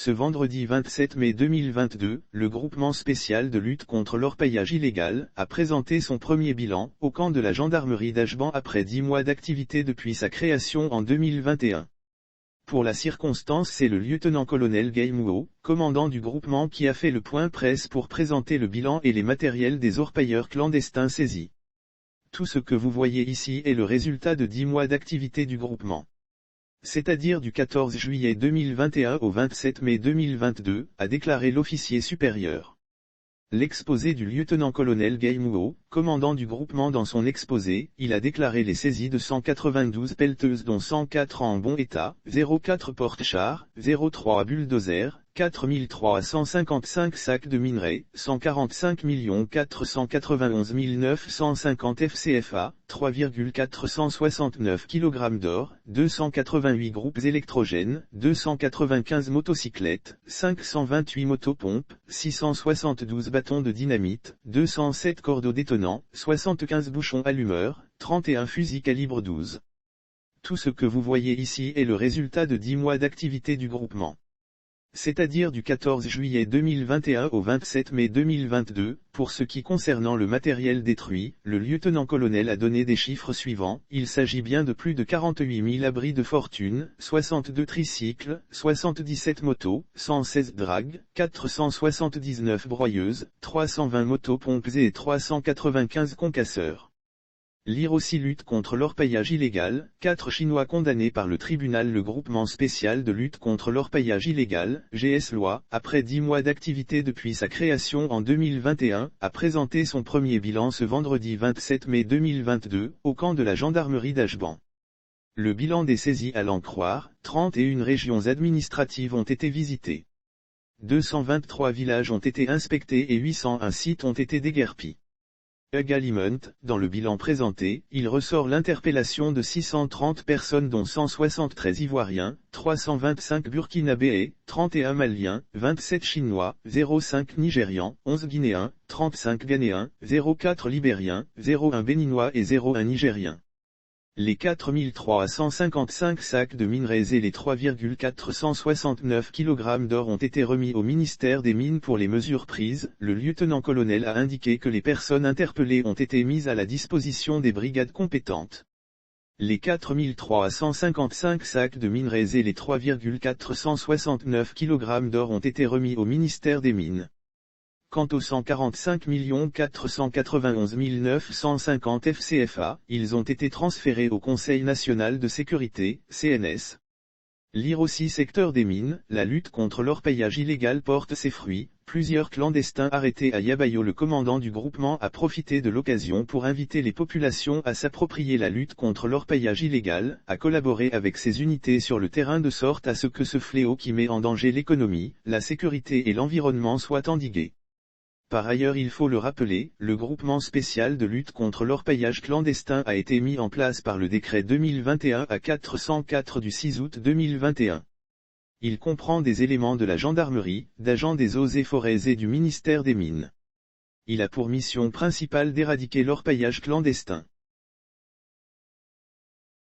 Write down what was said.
Ce vendredi 27 mai 2022, le groupement spécial de lutte contre l'orpaillage illégal a présenté son premier bilan au camp de la gendarmerie d'Ajban après 10 mois d'activité depuis sa création en 2021. Pour la circonstance, c'est le lieutenant-colonel Guy Mouot, commandant du groupement, qui a fait le point presse pour présenter le bilan et les matériels des orpailleurs clandestins saisis. Tout ce que vous voyez ici est le résultat de 10 mois d'activité du groupement. C'est-à-dire du 14 juillet 2021 au 27 mai 2022, a déclaré l'officier supérieur. L'exposé du lieutenant-colonel Guy Mouot, commandant du groupement. Dans son exposé, il a déclaré les saisies de 192 pelleteuses dont 104 en bon état, 04 porte-chars, 03 bulldozers, 4355 sacs de minerais, 145 491 950 FCFA, 3,469 kg d'or, 288 groupes électrogènes, 295 motocyclettes, 528 motopompes, 672 bâtons de dynamite, 207 cordeaux détonants, 75 bouchons allumeurs, 31 fusils calibre 12. Tout ce que vous voyez ici est le résultat de 10 mois d'activité du groupement. C'est-à-dire du 14 juillet 2021 au 27 mai 2022, pour ce qui concernant le matériel détruit, le lieutenant-colonel a donné des chiffres suivants. Il s'agit bien de plus de 48 000 abris de fortune, 62 tricycles, 77 motos, 116 dragues, 479 broyeuses, 320 motopompes et 395 concasseurs. Lire aussi lutte contre l'orpaillage illégal, 4 Chinois condamnés par le tribunal. Le groupement spécial de lutte contre l'orpaillage illégal, GS-Loi, après 10 mois d'activité depuis sa création en 2021, a présenté son premier bilan ce vendredi 27 mai 2022, au camp de la gendarmerie d'Ajban. Le bilan des saisies à l'en croire, 31 régions administratives ont été visitées. 223 villages ont été inspectés et 801 sites ont été déguerpis. Également, dans le bilan présenté, il ressort l'interpellation de 630 personnes dont 173 Ivoiriens, 325 Burkinabés, 31 Maliens, 27 Chinois, 05 Nigérians, 11 Guinéens, 35 Ghanéens, 04 Libériens, 01 Béninois et 01 Nigériens. Les 4355 sacs de minerais et les 3,469 kg d'or ont été remis au ministère des Mines pour les mesures prises. Le lieutenant-colonel a indiqué que les personnes interpellées ont été mises à la disposition des brigades compétentes. Les 4355 sacs de minerais et les 3,469 kg d'or ont été remis au ministère des Mines. Quant aux 145 491 950 FCFA, ils ont été transférés au Conseil national de sécurité, CNS. Lire aussi secteur des mines, la lutte contre l'orpaillage illégal porte ses fruits. Plusieurs clandestins arrêtés à Yabayo. Le commandant du groupement a profité de l'occasion pour inviter les populations à s'approprier la lutte contre l'orpaillage illégal, à collaborer avec ces unités sur le terrain de sorte à ce que ce fléau qui met en danger l'économie, la sécurité et l'environnement soit endigué. Par ailleurs, il faut le rappeler, le groupement spécial de lutte contre l'orpaillage clandestin a été mis en place par le décret 2021 à 404 du 6 août 2021. Il comprend des éléments de la gendarmerie, d'agents des eaux et forêts et du ministère des Mines. Il a pour mission principale d'éradiquer l'orpaillage clandestin.